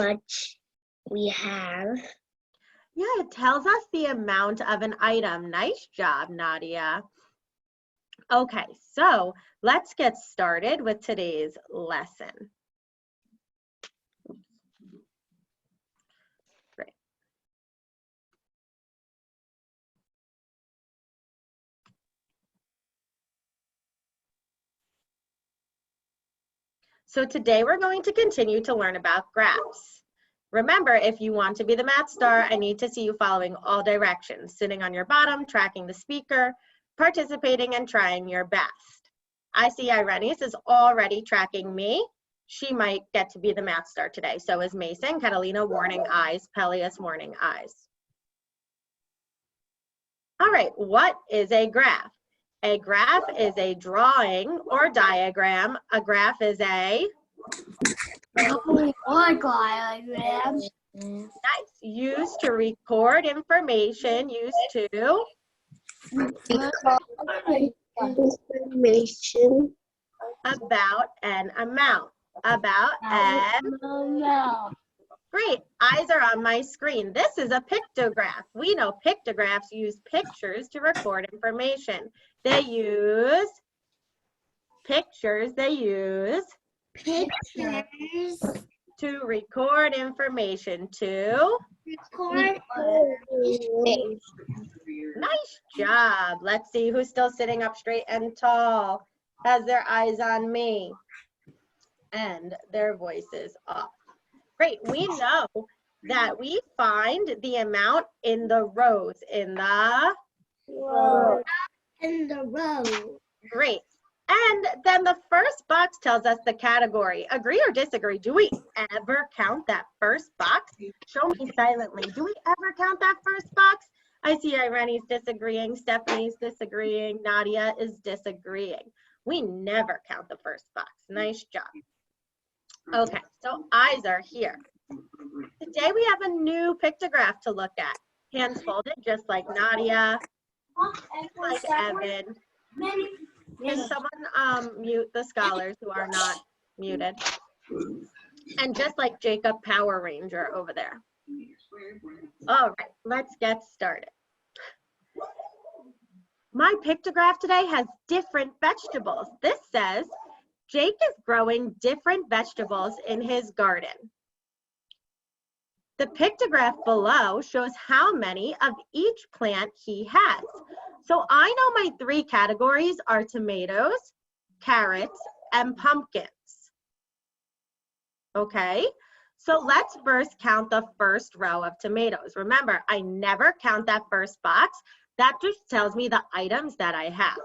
much we have. Yeah, it tells us the amount of an item. Nice job, Nadia. Okay, so let's get started with today's lesson. Great. So today we're going to continue to learn about graphs. Remember, if you want to be the math star, I need to see you following all directions, sitting on your bottom, tracking the speaker, participating, and trying your best. I see Irenis is already tracking me. She might get to be the math star today. So is Mason, Catalina, warning eyes, Peleus, warning eyes. All right, what is a graph? A graph is a drawing or diagram. A graph is a Diagram. nice. Used to record information, used to Information about an amount. About an great. Eyes are on my screen. This is a pictograph. We know pictographs use pictures to record information. They use pictures. They use pictures. to record information. To Record. nice job. Let's see who's still sitting up straight and tall, has their eyes on me, and their voices off. Great. We know that we find the amount in the rows. In the Row. In the row. great. And then the first box tells us the category. Agree or disagree? Do we ever count that first box? Show me silently. Do we ever count that first box? I see Irene's disagreeing, Stephanie's disagreeing, Nadia is disagreeing. We never count the first box. Nice job. Okay, so eyes are here. Today we have a new pictograph to look at. Hands folded, just like Nadia, like Evan. Can someone mute the scholars who are not muted? And just like Jacob Power Ranger over there. All right, let's get started. My pictograph today has different vegetables. This says, Jake is growing different vegetables in his garden. The pictograph below shows how many of each plant he has. So I know my three categories are tomatoes, carrots, and pumpkins. Okay, so let's first count the first row of tomatoes. Remember, I never count that first box. That just tells me the items that I have.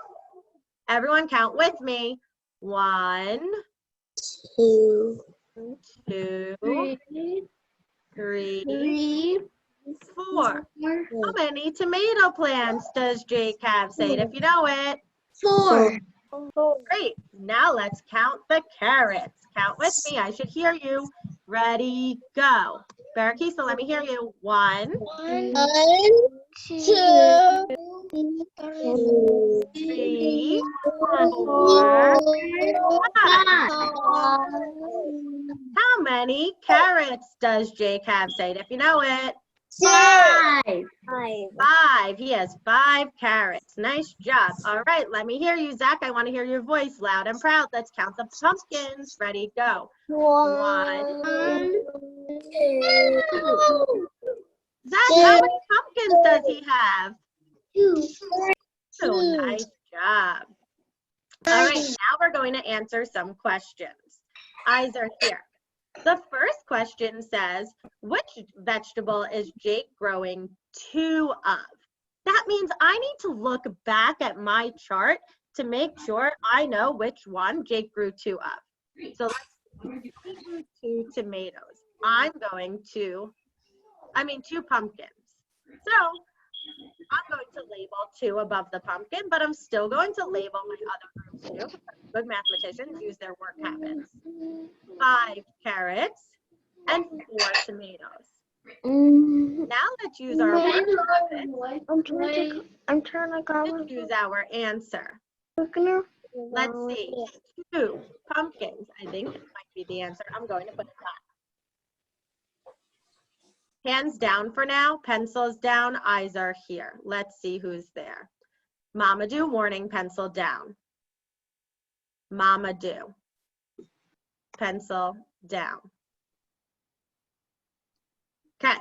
Everyone count with me. 1, 2, 2, 3, 3, 4. How many tomato plants does Jake have? Say it if you know it. 4. Great. Now let's count the carrots. Count with me. I should hear you. Ready, go. Barakisa, let me hear you. 1, 2, 3, 4, 5. How many carrots does Jake have? Say it if you know it. 5. 5. He has 5 carrots. Nice job. All right, let me hear you, Zach. I want to hear your voice loud and proud. Let's count the pumpkins. Ready, go. 1, 2, Zach, how many pumpkins does he have? 2. 2. Nice job. All right, now we're going to answer some questions. Eyes are here. The first question says, which vegetable is Jake growing 2 of? That means I need to look back at my chart to make sure I know which one Jake grew 2 of. So let's do 2 tomatoes. I'm going to, 2 pumpkins. So I'm going to label 2 above the pumpkin, but I'm still going to label my other groups too. Good mathematicians use their work habits. 5 carrots and 4 tomatoes. Now let's use our work habit I'm trying to go. to choose our answer. Let's see. 2 pumpkins. I think it might be the answer. I'm going to put it back. Hands down for now, pencils down, eyes are here. Let's see who's there. Mamadou, warning, pencil down. Mamadou, pencil down. Okay,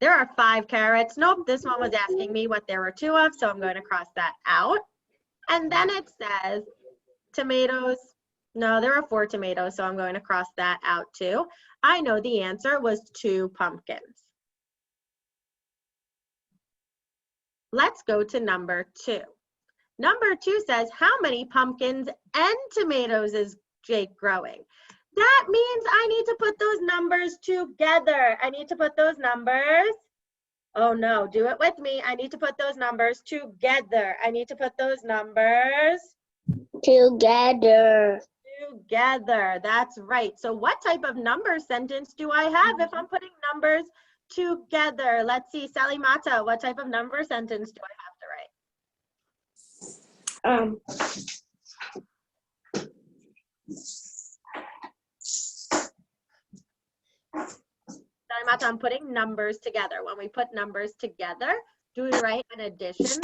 there are 5 carrots. Nope, this one was asking me what there were 2 of, so I'm going to cross that out. And then it says tomatoes. No, there are 4 tomatoes, so I'm going to cross that out too. I know the answer was 2 pumpkins. Let's go to number 2. Number 2 says, how many pumpkins and tomatoes is Jake growing? That means I need to put those numbers together. I need to put those numbers. Oh no, do it with me. I need to put those numbers together. I need to put those numbers Together. together. That's right. So what type of number sentence do I have if I'm putting numbers together? Let's see, Sally Mata, what type of number sentence do I have to write? Sally Mata, I'm putting numbers together. When we put numbers together, do we write an addition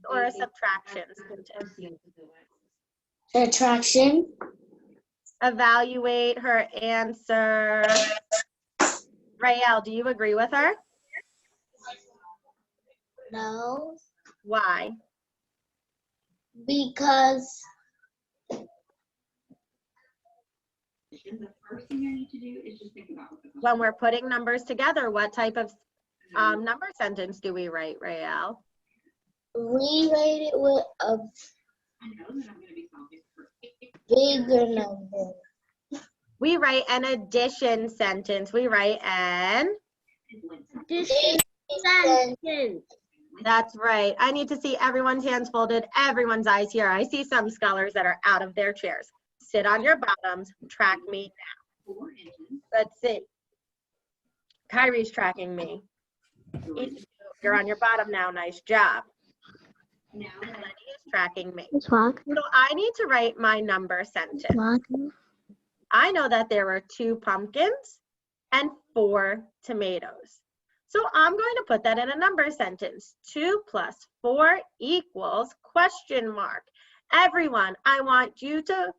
or a subtraction sentence? Subtraction. Evaluate her answer. Rael, do you agree with her? No. Why? Because The first thing I need to do is just think about what the When we're putting numbers together, what type of number sentence do we write, Rael? we rate it with a I know that I'm going to be solving for bigger number. We write an addition sentence. We write an, that's right. I need to see everyone's hands folded, everyone's eyes here. I see some scholars that are out of their chairs. Sit on your bottoms, track me now. 4 inches. Let's see. Kyrie's tracking me. You're on your bottom now, nice job. Now, Lenny is tracking me. It's walking. So I need to write my number sentence. Walking. I know that there were 2 pumpkins and 4 tomatoes. So I'm going to put that in a number sentence. 2 plus 4 equals question mark. Everyone, I want you to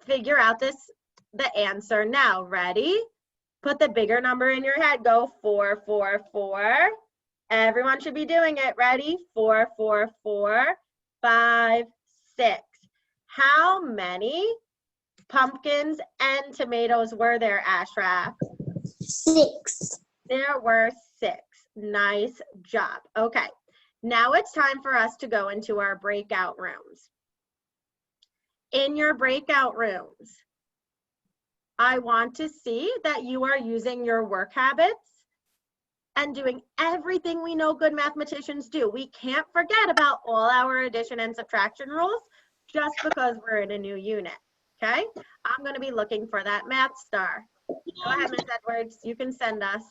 figure out the answer now. Ready? Put the bigger number in your head. Go 4, 4, 4. Everyone should be doing it. Ready? 4, 4, 4, 5, 6. How many pumpkins and tomatoes were there, Ashraf? 6. There were 6. Nice job. Okay, now it's time for us to go into our breakout rooms. In your breakout rooms, I want to see that you are using your work habits and doing everything we know good mathematicians do. We can't forget about all our addition and subtraction rules just because we're in a new unit, okay? I'm gonna be looking for that math star. Go ahead, Ms. Edwards, you can send us.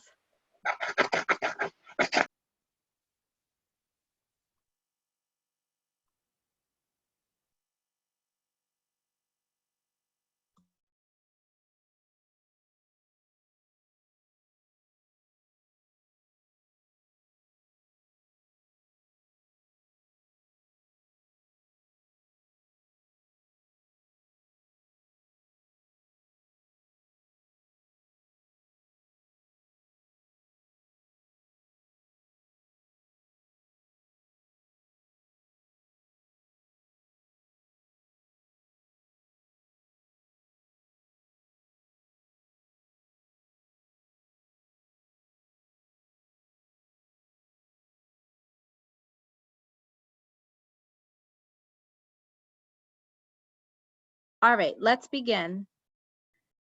All right, let's begin.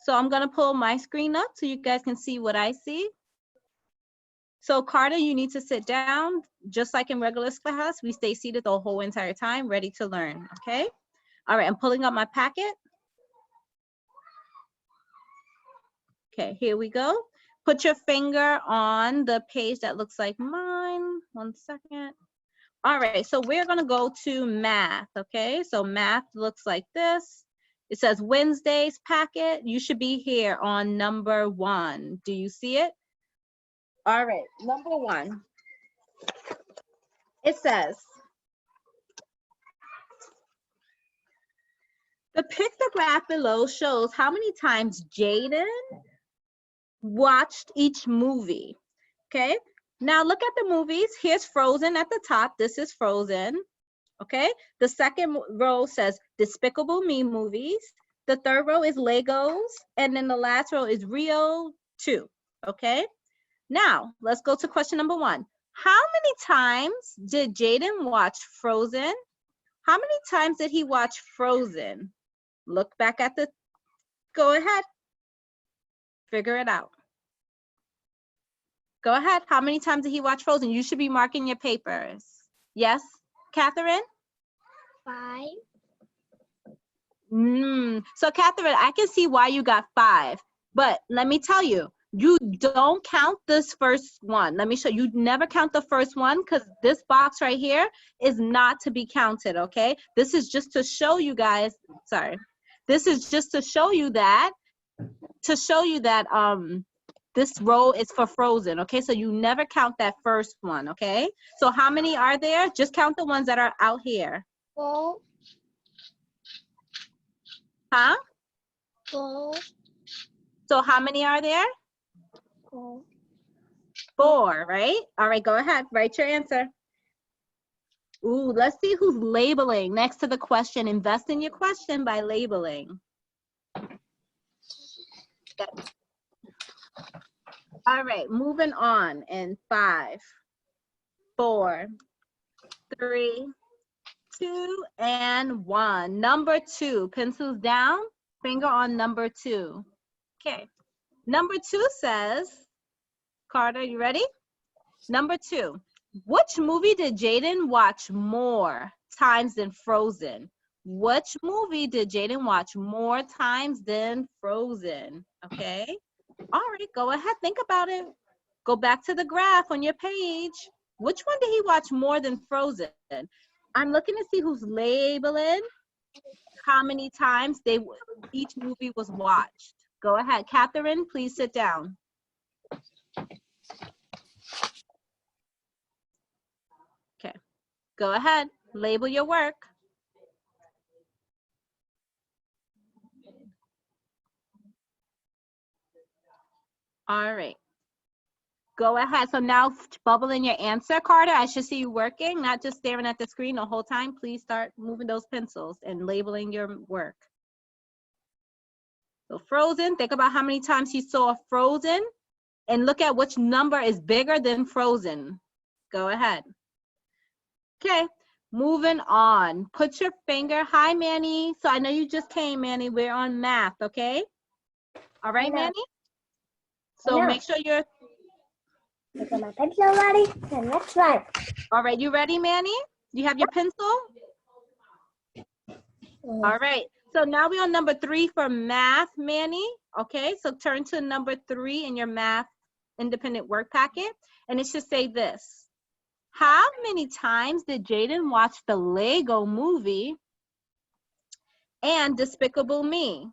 So I'm gonna pull my screen up so you guys can see what I see. So Carter, you need to sit down. Just like in regular class, we stay seated the whole entire time, ready to learn, okay? All right, I'm pulling up my packet. Okay, here we go. Put your finger on the page that looks like mine. 1 second. All right, so we're gonna go to math, okay? So math looks like this. It says Wednesday's packet. You should be here on number 1. Do you see it? All right, number 1. It says, the pictograph below shows how many times Jaden watched each movie. Okay, now look at the movies. Here's Frozen at the top. This is Frozen. Okay, the second row says Despicable Me movies. The third row is Legos. And then the last row is Rio 2. Okay, now let's go to question number 1. How many times did Jaden watch Frozen? How many times did he watch Frozen? Look back at the, go ahead. Figure it out. Go ahead. How many times did he watch Frozen? You should be marking your papers. Yes, Catherine? 5. So Catherine, I can see why you got 5, but let me tell you, you don't count this first one. Let me show you. You never count the first one because this box right here is not to be counted, okay? This is just to show you guys, sorry. This is just to show you that, this row is for Frozen, okay? So you never count that first one, okay? So how many are there? Just count the ones that are out here. 4. Huh? 4. So how many are there? 4. 4, right? All right, go ahead, write your answer. Ooh, let's see who's labeling next to the question. Invest in your question by labeling. Okay. All right, moving on in 5, 4, 3, 2, and 1. Number 2, pencils down, finger on number 2. Okay, number 2 says, Carter, you ready? Number 2, which movie did Jaden watch more times than Frozen? Which movie did Jaden watch more times than Frozen? Okay. All right, go ahead, think about it. Go back to the graph on your page. Which one did he watch more than Frozen? I'm looking to see who's labeling how many times each movie was watched. Go ahead, Catherine, please sit down. Okay, go ahead, label your work. All right. Go ahead. So now bubble in your answer, Carter. I should see you working, not just staring at the screen the whole time. Please start moving those pencils and labeling your work. So Frozen, think about how many times you saw Frozen and look at which number is bigger than Frozen. Go ahead. Okay, moving on. Put your finger, hi Manny. So I know you just came, Manny. We're on math, okay? All right, Manny? So make sure you're. Look at my pencil ready, and let's run. All right, you ready, Manny? You have your pencil? All right, so now we're on number 3 for math, Manny. Okay, so turn to number 3 in your math independent work packet, and it should say this. How many times did Jaden watch the Lego movie and Despicable Me?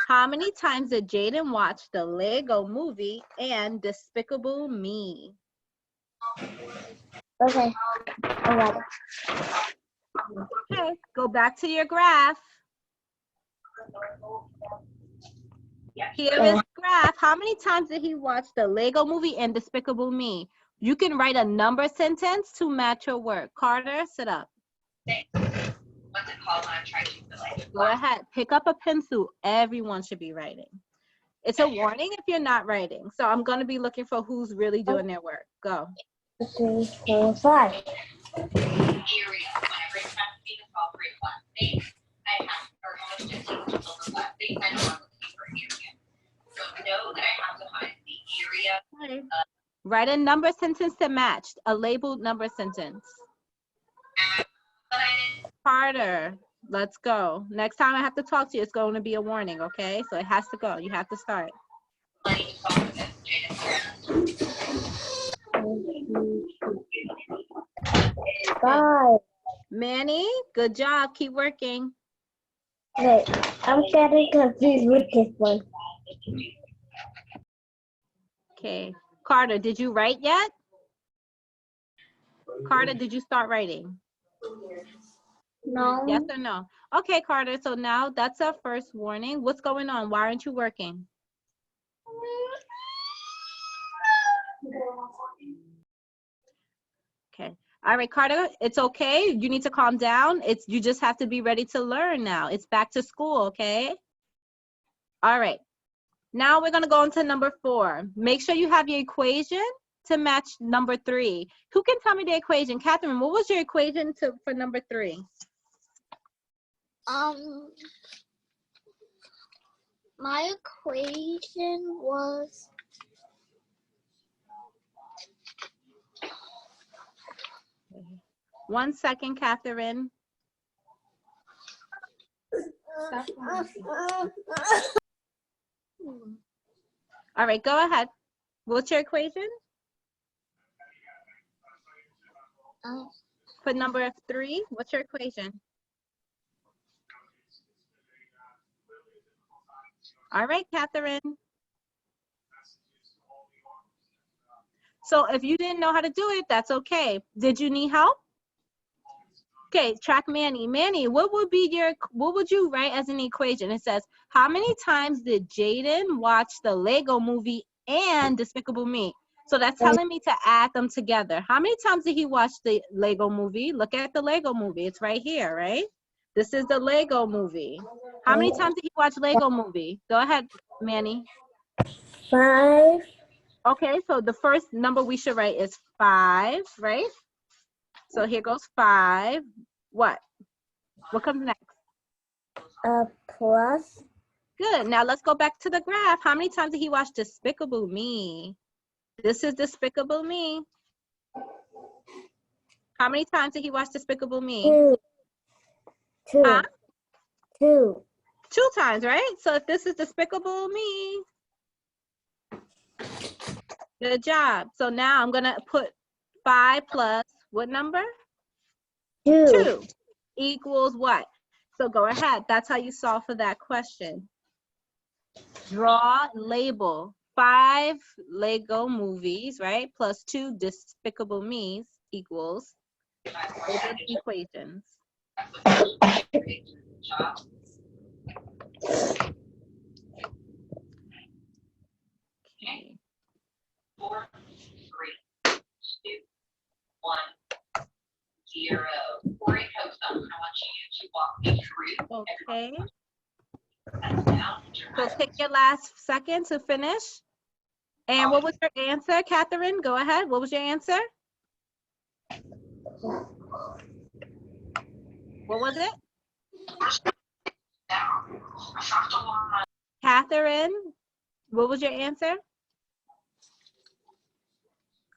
How many times did Jaden watch the Lego movie and Despicable Me? Okay, I got it. Okay, go back to your graph. Here is the graph. How many times did he watch the Lego movie and Despicable Me? You can write a number sentence to match your work. Carter, sit up. What's it called when I'm trying to like? Go ahead, pick up a pencil. Everyone should be writing. It's a warning if you're not writing. So I'm gonna be looking for who's really doing their work. Go. 3, 4, 5. Area. Whenever it's time to be the top 3 class things, I have or almost 15 over class things. I know I'm looking for area. So know that I have to find the area. Write a number sentence to match, a labeled number sentence. Carter, let's go. Next time I have to talk to you, it's going to be a warning, okay? So it has to go. You have to start. 5. Manny, good job. Keep working. Wait, I'm getting confused with this one. Okay. Carter, did you write yet? Carter, did you start writing? No. Yes or no? Okay, Carter, so now that's our first warning. What's going on? Why aren't you working? Okay. All right, Carter, it's okay. You need to calm down. You just have to be ready to learn now. It's back to school, okay? All right. Now we're going to go into number 4. Make sure you have your equation to match number 3. Who can tell me the equation? Catherine, what was your equation for number 3? My equation was 1 second, Catherine. All right, go ahead. What's your equation? For number 3, what's your equation? All right, Catherine. So if you didn't know how to do it, that's okay. Did you need help? Okay, track Manny. Manny, what would you write as an equation? It says, how many times did Jaden watch the Lego movie and Despicable Me? So that's telling me to add them together. How many times did he watch the Lego movie? Look at the Lego movie. It's right here, right? This is the Lego movie. How many times did he watch Lego movie? Go ahead, Manny. 5. Okay, so the first number we should write is 5, right? So here goes 5. What? What comes next? Plus. Good. Now let's go back to the graph. How many times did he watch Despicable Me? This is Despicable Me. How many times did he watch Despicable Me? 2. Huh? 2. 2 times, right? So if this is Despicable Me, good job. So now I'm going to put 5 plus what number? 2 equals what? So go ahead. That's how you solve for that question. Draw, label 5 Lego movies, right? Plus 2 Despicable Me's equals open equations. Okay. 4, 3, 2, 1, 0. Corey Coachum, I want you to walk me through. Okay. Now, So take your last second to finish. And what was your answer, Catherine? Go ahead. What was your answer? What was it? Catherine, what was your answer?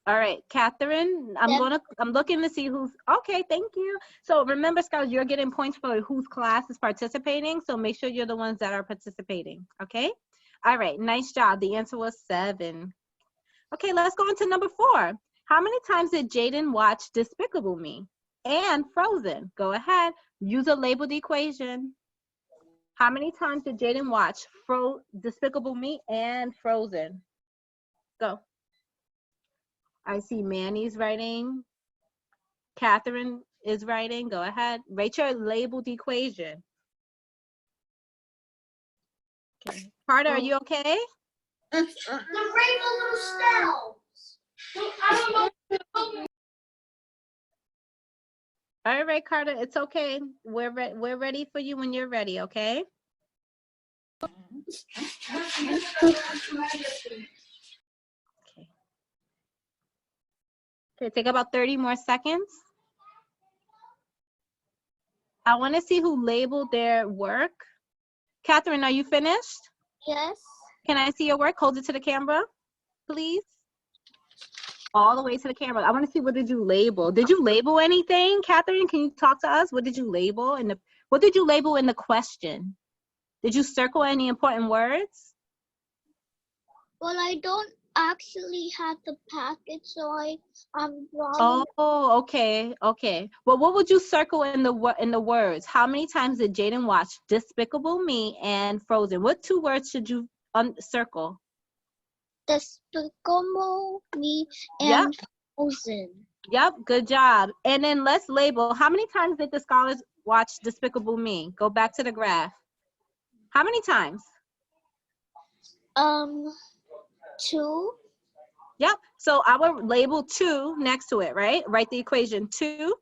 All right, Catherine, I'm looking to see who's, okay, thank you. So remember, Scott, you're getting points for whose class is participating. So make sure you're the ones that are participating, okay? All right, nice job. The answer was 7. Okay, let's go into number 4. How many times did Jaden watch Despicable Me and Frozen? Go ahead, use a labeled equation. How many times did Jaden watch Despicable Me and Frozen? Go. I see Manny's writing. Catherine is writing. Go ahead. Write your labeled equation. Okay. Carter, are you okay? The rainbow little shells. I don't know. All right, Carter, it's okay. We're ready for you when you're ready, okay? Okay, take about 30 more seconds. I want to see who labeled their work. Catherine, are you finished? Yes. Can I see your work? Hold it to the camera, please. All the way to the camera. I want to see, what did you label? Did you label anything? Catherine, can you talk to us? What did you label? What did you label in the question? Did you circle any important words? Well, I don't actually have the packet, so I'm drawing. Oh, okay, okay. Well, what would you circle in the words? How many times did Jaden watch Despicable Me and Frozen? What 2 words should you circle? Despicable Me Yep. and Frozen. Yep, good job. And then let's label, how many times did the scholars watch Despicable Me? Go back to the graph. How many times? 2. Yep, so I would label 2 next to it, right? Write the equation 2,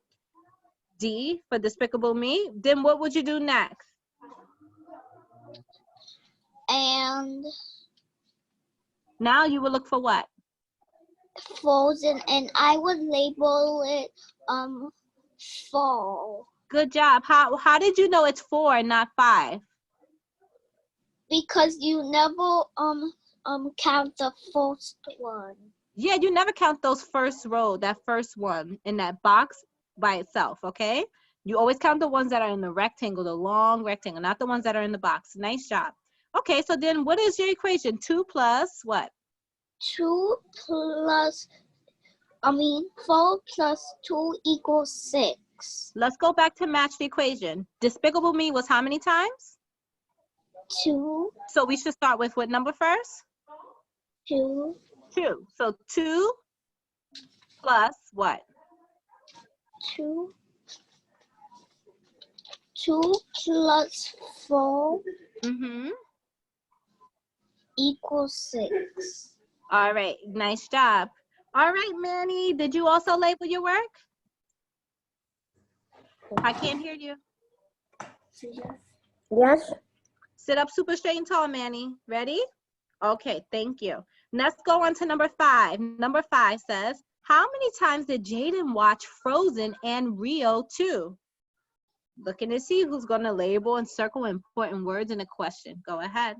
D for Despicable Me. Then what would you do next? And Now you will look for what? Frozen, and I would label it fall, Good job. How did you know it's 4 and not 5? because you never count the first one. Yeah, you never count those first row, that first one in that box by itself, okay? You always count the ones that are in the rectangle, the long rectangle, not the ones that are in the box. Nice job. Okay, so then what is your equation? 2 plus what? 4 plus 2 equals 6. Let's go back to match the equation. Despicable Me was how many times? 2, So we should start with what number first? 2, 2. So 2 plus what? 2 plus 4 Mm-hmm. equals 6. All right, nice job. All right, Manny, did you also label your work? I can't hear you. Yes. Sit up super straight and tall, Manny. Ready? Okay, thank you. Let's go on to number 5. Number 5 says, how many times did Jaden watch Frozen and Rio 2? Looking to see who's going to label and circle important words in a question. Go ahead.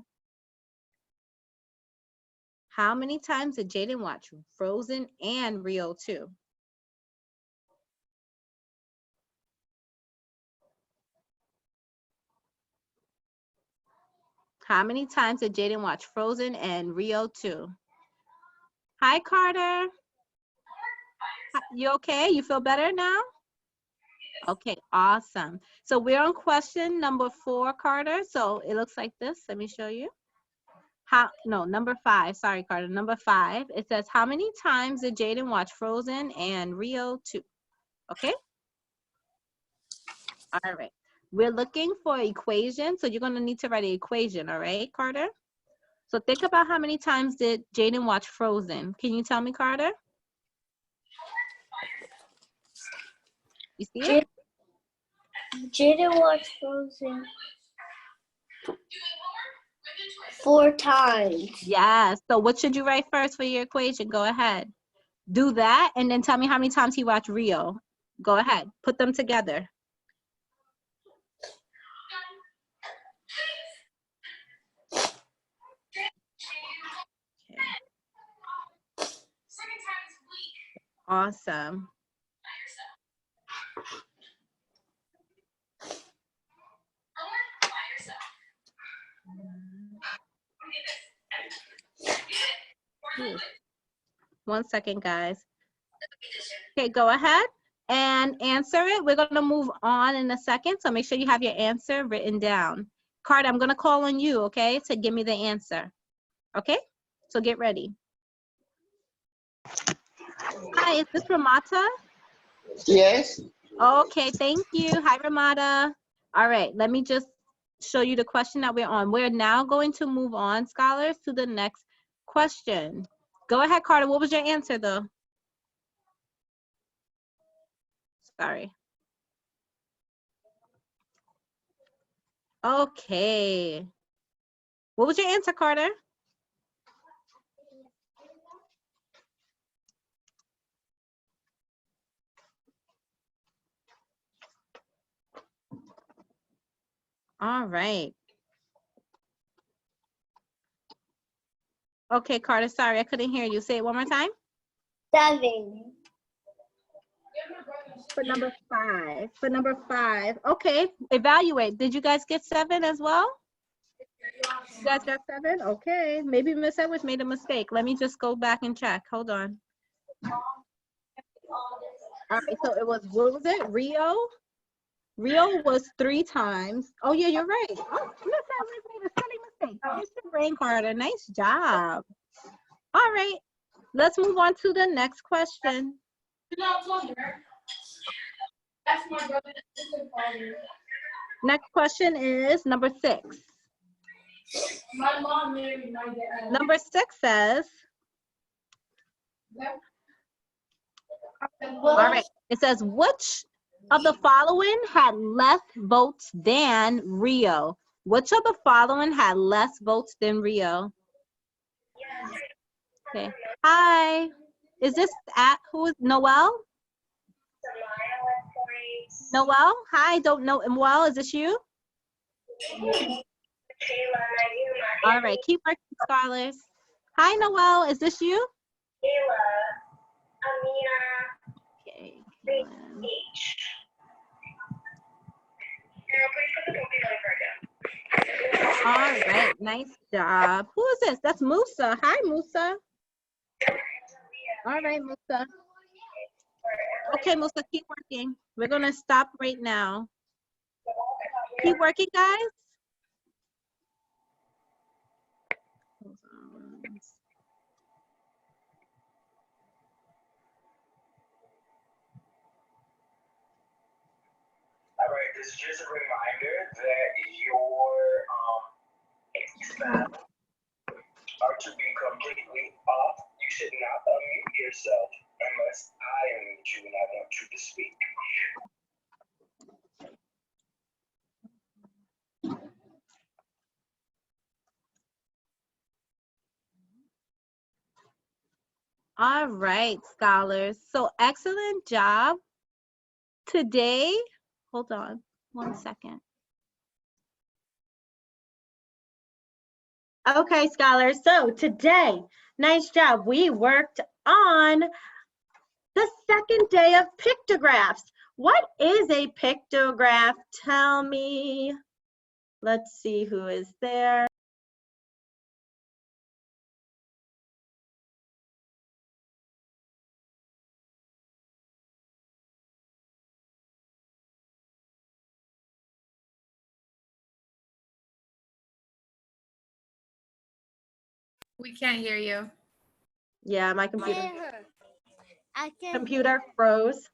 How many times did Jaden watch Frozen and Rio 2? How many times did Jaden watch Frozen and Rio 2? Hi, Carter. You okay? You feel better now? Okay, awesome. So we're on question number 4, Carter. So it looks like this. Let me show you. Number 5. Sorry, Carter. Number 5. It says, how many times did Jaden watch Frozen and Rio 2? Okay? All right. We're looking for equation. So you're going to need to write an equation. All right, Carter? So think about how many times did Jaden watch Frozen. Can you tell me, Carter? You see it? Jaden watched Frozen 4 times. Yes. So what should you write first for your equation? Go ahead. Do that and then tell me how many times he watched Rio. Go ahead. Put them together. Okay. Awesome. One second, guys. Okay, go ahead and answer it. We're going to move on in a second, so make sure you have your answer written down. Carter, I'm going to call on you, okay, to give me the answer. Okay? So get ready. Hi, is this Ramata? Yes. Okay, thank you. Hi, Ramata. All right, let me just show you the question that we're on. We're now going to move on, scholars, to the next question. Go ahead, Carter. What was your answer, though? Sorry. Okay. What was your answer, Carter? All right. Okay, Carter, sorry, I couldn't hear you. Say it one more time. 7. For number 5. For number 5. Okay, evaluate. Did you guys get 7 as well? You guys got 7? Okay, maybe Miss Edwards made a mistake. Let me just go back and check. Hold on. All right, so it was, what was it? Rio? Rio was 3 times. Oh, yeah, you're right. Oh, Miss Edwards made a silly mistake. Finish your brain, Carter. Nice job. All right, let's move on to the next question. Next question is number 6. My mom married my dad. Number 6 says, all right, it says, which of the following had less votes than Rio? Which of the following had less votes than Rio? Okay. Hi. Is this who is Noel? Noel? Hi, don't know. Noel, is this you? All right, keep working, scholars. Hi, Noel, is this you? Okay. All right, nice job. Who is this? That's Musa. Hi, Musa. All right, Musa. Okay, Musa, keep working. We're gonna stop right now. Keep working, guys. All right, this is just a reminder that your exams are to be completely off. You should not unmute yourself unless I unmute you and I want you to speak. All right, scholars. So excellent job. Today, hold on 1 second. Okay, scholars, so today, nice job. We worked on the second day of pictographs. What is a pictograph? Tell me. Let's see who is there. We can't hear you. Yeah, my computer. I can. Computer froze.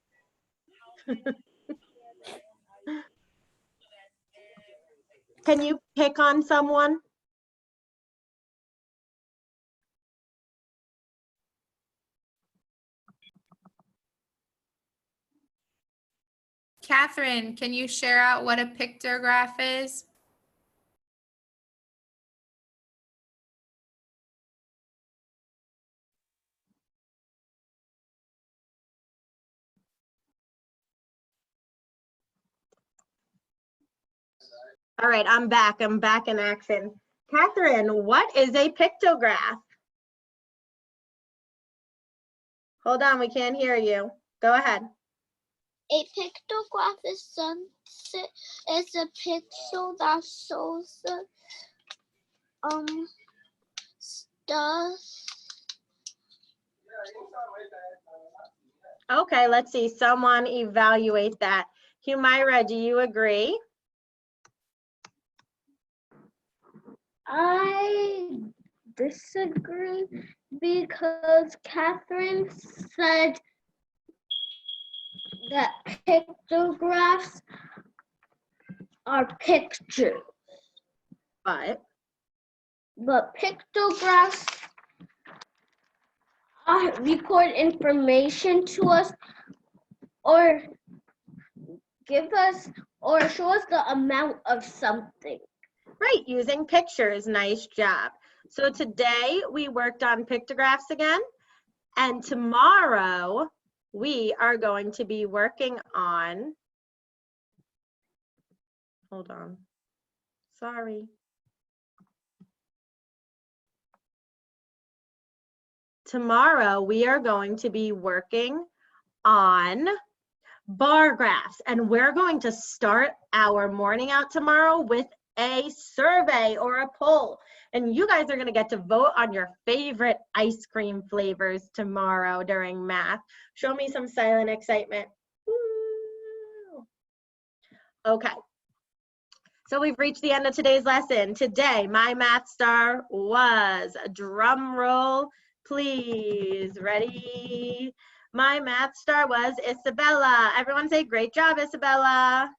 Can you pick on someone? Catherine, can you share out what a pictograph is? All right, I'm back. I'm back in action. Catherine, what is a pictograph? Hold on, we can't hear you. Go ahead. A pictograph is a picture that shows the stuff. Okay, let's see. Someone evaluate that. Humaira, do you agree? I disagree because Catherine said that pictographs are pictures, But pictographs record information to us or give us or show us the amount of something. right, using pictures. Nice job. So today we worked on pictographs again, and tomorrow we are going to be working on, hold on, sorry. Tomorrow we are going to be working on bar graphs, and we're going to start our morning out tomorrow with a survey or a poll, and you guys are going to get to vote on your favorite ice cream flavors tomorrow during math. Show me some silent excitement. Woo. Okay, so we've reached the end of today's lesson. Today my math star was, drum roll please. Ready? My math star was Isabella. Everyone say, great job, Isabella.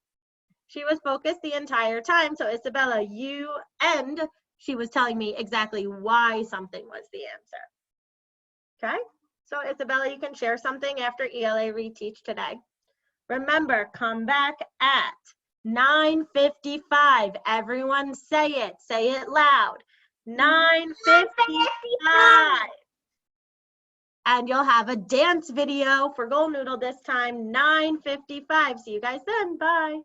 She was focused the entire time. So Isabella, she was telling me exactly why something was the answer. Okay? So Isabella, you can share something after ELA reteach today. Remember, come back at 9:55. Everyone say it loud. 9:55. And you'll have a dance video for Golden Noodle this time, 9:55. See you guys then. Bye.